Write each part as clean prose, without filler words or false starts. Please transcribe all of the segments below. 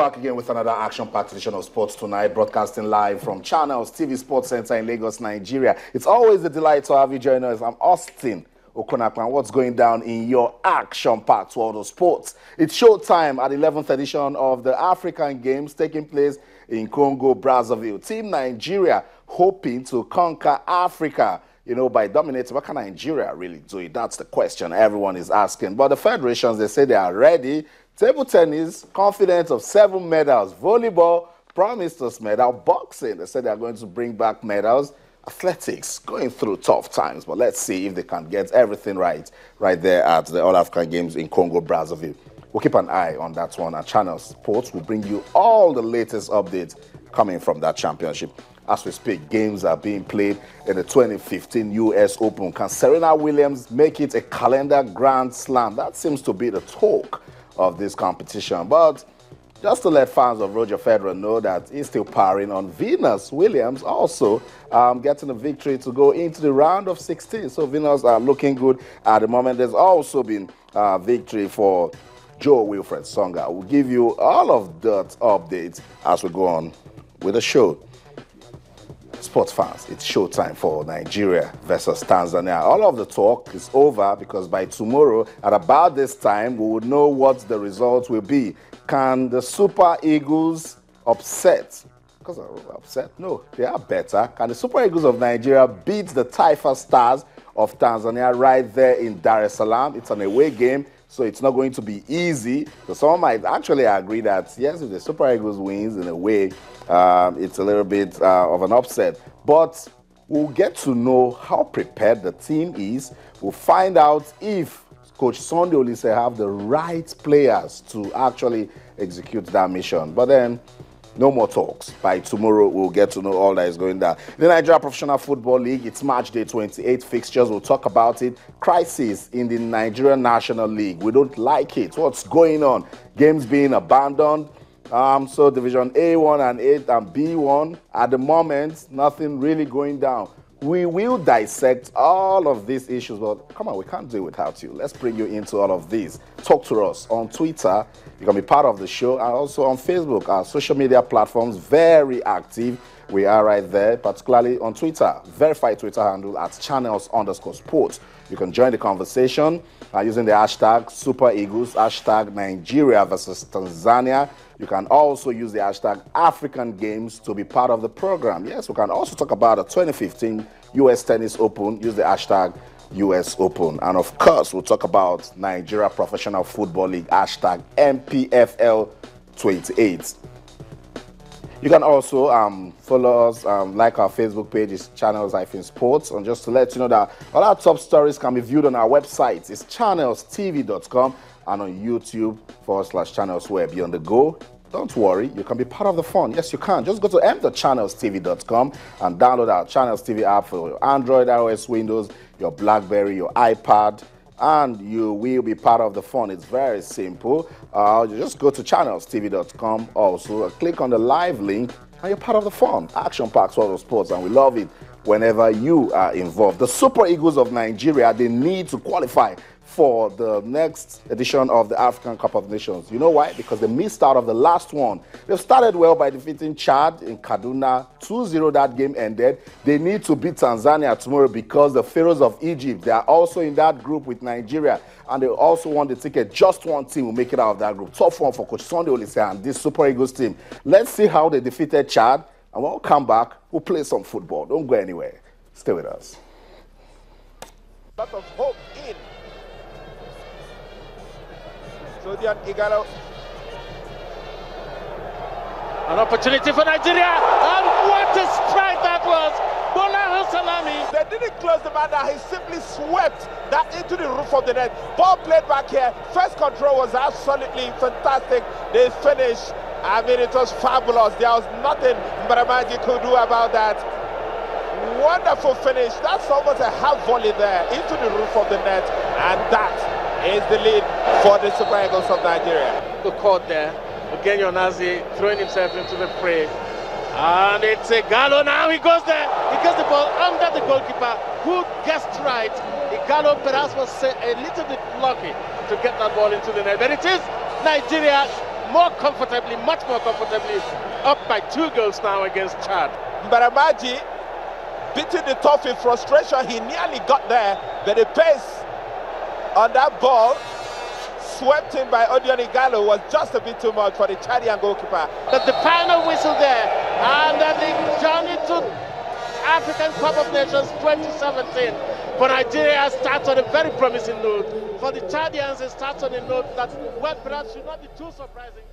back again with another action-packed edition of Sports Tonight, broadcasting live from Channels TV Sports Center in Lagos, Nigeria. It's always a delight to have you join us. I'm Austin Okonakwan. What's going down in your action-packed world of sports? It's showtime at the 11th edition of the African Games taking place in Congo, Brazzaville. Team Nigeria hoping to conquer Africa, you know, by dominating. What can Nigeria really do? That's the question everyone is asking. But the federations, they say they are ready. Table tennis, confident of 7 medals. Volleyball, promised us medal. Boxing, they said they are going to bring back medals. Athletics, going through tough times. But let's see if they can get everything right there at the All-African Games in Congo, Brazzaville. We'll keep an eye on that one. At Channel Sports will bring you all the latest updates coming from that championship. As we speak, games are being played in the 2015 U.S. Open. Can Serena Williams make it a calendar Grand Slam? That seems to be the talk of this competition. But just to let fans of Roger Federer know that he's still powering on, Venus Williams also getting a victory to go into the round of 16. So Venus are looking good at the moment. There's also been victory for Joe Wilfred Songa. We'll give you all of that updates as we go on with the show. Sports fans, it's showtime for Nigeria versus Tanzania. All of the talk is over because by tomorrow, at about this time, we would know what the results will be. Can the Super Eagles upset? Because they're upset? No, they are better. Can the Super Eagles of Nigeria beat the Taifa Stars of Tanzania right there in Dar es Salaam? It's an away game, so it's not going to be easy. So someone might actually agree that, yes, if the Super Eagles wins in a way, it's a little bit of an upset. But we'll get to know how prepared the team is. We'll find out if Coach Sunday Olise have the right players to actually execute that mission. But then, no more talks. By tomorrow, we'll get to know all that is going down. The Nigeria Professional Football League, it's match day 28 fixtures. We'll talk about it. Crisis in the Nigerian National League. We don't like it. What's going on? Games being abandoned. So Division A1 and A and B1, at the moment, nothing really going down. We will dissect all of these issues, but come on, we can't do it without you. Let's bring you into all of this. Talk to us on Twitter. You can be part of the show, and also on Facebook. Our social media platforms, very active. We are right there, particularly on Twitter. Verified Twitter handle at channels_sports. You can join the conversation using the hashtag Super Eagles, hashtag Nigeria versus Tanzania. You can also use the hashtag African Games to be part of the program. Yes, we can also talk about the 2015 U.S. Tennis Open. Use the hashtag U.S. Open. And of course, we'll talk about Nigeria Professional Football League, hashtag MPFL28. You can also follow us, like our Facebook page, is Channels-Sports. And just to let you know that all our top stories can be viewed on our website. It's channelstv.com and on YouTube/ChannelsWeb. You're on the go. Don't worry, you can be part of the fun. Yes, you can. Just go to channelstv.com and download our Channels TV app for your Android, iOS, Windows, your BlackBerry, your iPad, and you will be part of the fun. It's very simple. You just go to channelstv.com also, click on the live link, and you're part of the fun. Action-packed world of sports, and we love it whenever you are involved. The Super Eagles of Nigeria, they need to qualify for the next edition of the African Cup of Nations. You know why? Because they missed out of the last one. They've started well by defeating Chad in Kaduna. 2-0 that game ended. They need to beat Tanzania tomorrow because the Pharaohs of Egypt, they are also in that group with Nigeria, and they also won the ticket. Just one team will make it out of that group. Tough one for Coach Sunday Olise and this Super Eagles team. Let's see how they defeated Chad, and when we come back, we'll play some football. Don't go anywhere. Stay with us. Lot of hope in. Sodian Igalo. An opportunity for Nigeria, and what a strike that was! Bola Salami. They didn't close the man down, he simply swept that into the roof of the net. Ball played back here. First control was absolutely fantastic. They finished. I mean, it was fabulous. There was nothing Mbaramaji could do about that. Wonderful finish. That's almost a half volley there into the roof of the net, and that is the lead for the Super Eagles of Nigeria. The court there, Eugenio Nazi throwing himself into the fray, and it's a Gallo now. He goes there, he gets the ball under the goalkeeper, who guessed right. Gallo perhaps was a little bit lucky to get that ball into the net, but it is Nigeria more comfortably, much more comfortably, up by 2 goals now against Chad. Baramaji beating the top in frustration. He nearly got there, but the pace on that ball, swept in by Odion Gallo, was just a bit too much for the Chadian goalkeeper. But the final whistle there, and then the journey to African Cup of Nations 2017 for Nigeria starts on a very promising note. For the Chadians, it starts on a note that, well, perhaps should not be too surprising.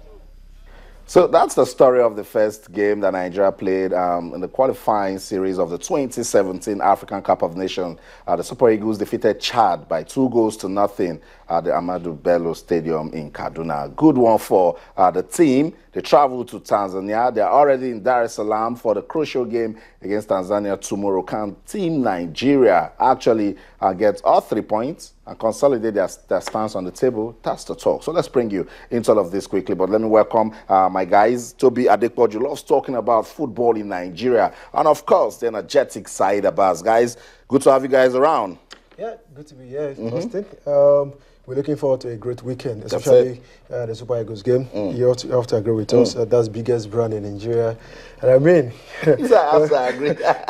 So that's the story of the first game that Nigeria played in the qualifying series of the 2017 African Cup of Nations. The Super Eagles defeated Chad by 2-0 at the Ahmadu Bello Stadium in Kaduna. Good one for the team. They traveled to Tanzania. They're already in Dar es Salaam for the crucial game against Tanzania tomorrow. Can Team Nigeria actually get all 3 points and consolidate their stance on the table? That's the talk. So let's bring you into all of this quickly. But let me welcome my guys. Toby Adepoju loves talking about football in Nigeria. And of course, the energetic side of us. Guys, good to have you guys around. Yeah, good to be here, Austin. We're looking forward to a great weekend, especially the Super Eagles game. You have to agree with us. That's the biggest brand in Nigeria. And I mean, I agree. But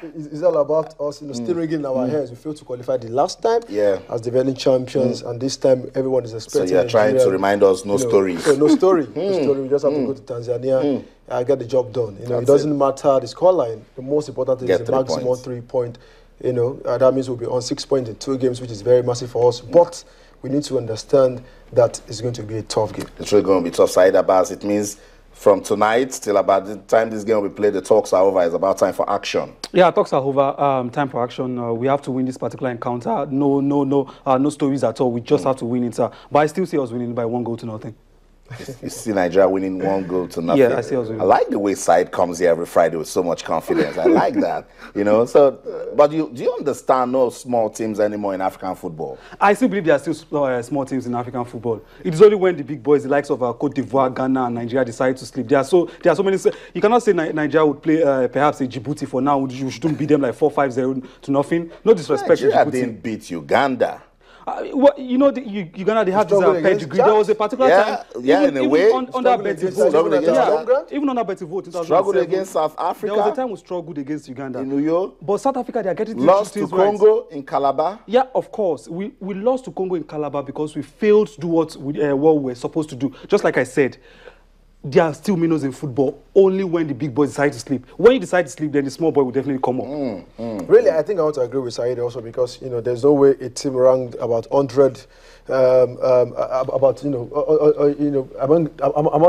it's all about us, still ringing in our heads. We failed to qualify the last time as defending champions, and this time everyone is expecting. So you're trying to remind us no stories. So no story. No story. We just have to go to Tanzania and get the job done. It doesn't matter the scoreline. The most important thing is the maximum 3 point. That means we'll be on 6 points in 2 games, which is very massive for us. But we need to understand that it's going to be a tough game. It's really going to be tough, Said Abbas. It means from tonight till about the time this game will be played, the talks are over. It's about time for action. Yeah, talks are over. Time for action. We have to win this particular encounter. No stories at all. We just have to win it. But I still see us winning by 1-0. You see Nigeria winning 1-0. Yeah, I see us winning. I like the way Said comes here every Friday with so much confidence. I like that. So, but do you understand no small teams anymore in African football? I still believe there are still small teams in African football. It is only when the big boys, the likes of Cote d'Ivoire, Ghana, and Nigeria, decide to sleep. There are so many. You cannot say Nigeria would play perhaps a Djibouti for now. You shouldn't beat them like 4-5-0 to nothing. No disrespect to Djibouti. Nigeria didn't beat Uganda. Uganda, they have this pedigree. There was a particular time. In a way. Under Betty Vote. Even under Betty Vote. Struggled against South Africa. There was a time we struggled against Uganda. In New York. But South Africa, they are getting lost to Congo in Calabar. Yeah, of course. We lost to Congo in Calabar because we failed to do what we were supposed to do. Just like I said, there are still minnows in football only when the big boys decide to sleep. When you decide to sleep, then the small boy will definitely come up. Really, I think I want to agree with Said also because there's no way a team ranked about 100, among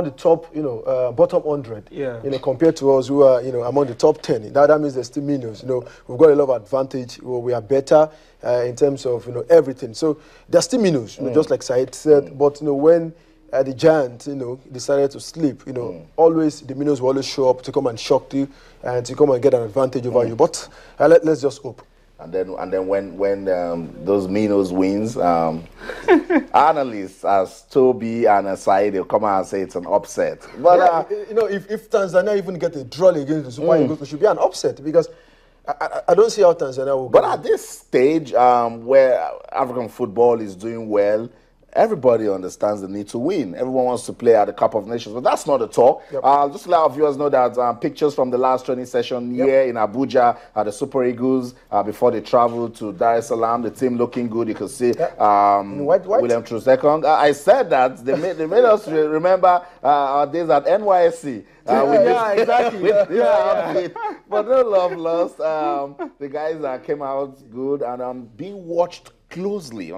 the top, bottom 100. Yeah. Compared to us who are among the top 10. That means there's still minnows. We've got a lot of advantage. We are better in terms of everything. So there's still minnows. Just like Said said. But when the giant, decided to sleep. Always the minnows will always show up to come and shock you and to come and get an advantage over you. But let's just hope. And then when those minnows wins, analysts as Toby and Said, they'll come out and say it's an upset. But if Tanzania even get a draw against the Super Eagles, it should be an upset because I don't see how Tanzania will. But at this stage, where African football is doing well, everybody understands the need to win. Everyone wants to play at the Cup of Nations, but that's not the talk. Just to let our viewers know that pictures from the last training session here in Abuja at the Super Eagles before they traveled to Dar es Salaam, the team looking good. You can see white. William Trusecond. I said that they made us remember our days at NYSC. Exactly. But no love lost. The guys came out good and being watched closely,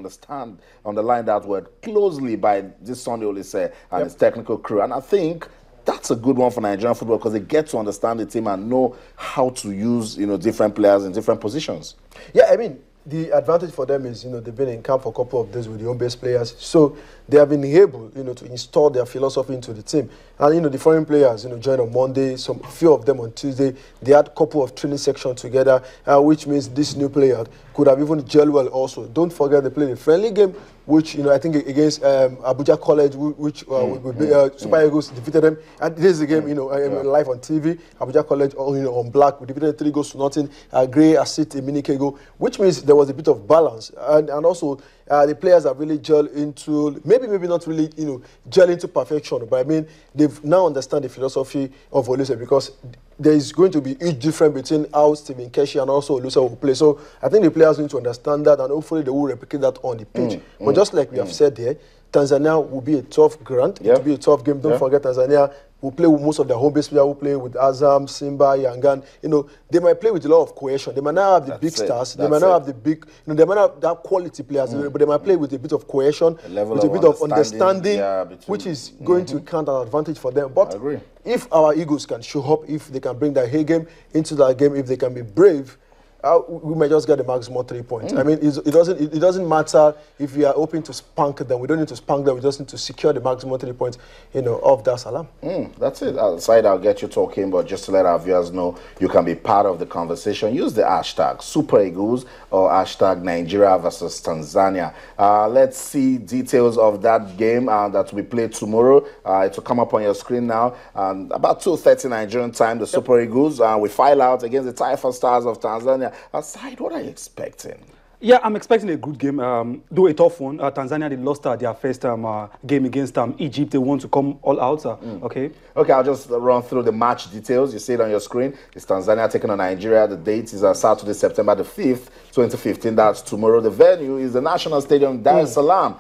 underline that word, closely by this Sunday Olise and his technical crew. And I think that's a good one for Nigerian football because they get to understand the team and know how to use, different players in different positions. Yeah, I mean, the advantage for them is, they've been in camp for a couple of days with the home-based players. So they have been able, to install their philosophy into the team. And, the foreign players, joined on Monday, few of them on Tuesday. They had a couple of training sections together, which means this new player could have even gelled well also. Don't forget they played a friendly game, which, I think against Abuja College, which Super Eagles defeated them. And this is a game, live on TV. Abuja College, on black, we defeated 3-0. Grey assist a mini Kego, which means there was a bit of balance. And also, the players have really gelled into, maybe not really, gel into perfection. But I mean, they've now understand the philosophy of Olise, because there is going to be a huge difference between how Stephen Keshi and also Olise will play. So I think the players need to understand that, and hopefully they will replicate that on the pitch. But just like we have said here, Tanzania will be a tough ground. It will be a tough game. Don't forget, Tanzania will play with most of their home base players who play with Azam, Simba, Yangan. They might play with a lot of cohesion. They might not have the big stars. They might not have the big, they might not have that quality players, but they might play with a bit of cohesion, with a bit of understanding, which is going to count an advantage for them. But if our Eagles can show up, if they can bring their A game into that game, if they can be brave, we might just get the maximum 3 points. I mean, it doesn't matter if we are hoping to spank them. We don't need to spank them. We just need to secure the maximum 3 points, of Dar Salam. That's it. Outside, I'll get you talking, but just to let our viewers know, you can be part of the conversation. Use the hashtag Super Eagles or hashtag Nigeria versus Tanzania. Let's see details of that game that we play tomorrow. It will come up on your screen now. About 2:30 Nigerian time, the Super Eagles we file out against the Taifa Stars of Tanzania. Aside, what are you expecting? Yeah, I'm expecting a good game, though a tough one. Tanzania, they lost their first game against Egypt. They want to come all out. Okay, I'll just run through the match details. You see it on your screen. It's Tanzania taking on Nigeria. The date is Saturday, September the 5th, 2015. That's tomorrow. The venue is the National Stadium, Dar es Salaam.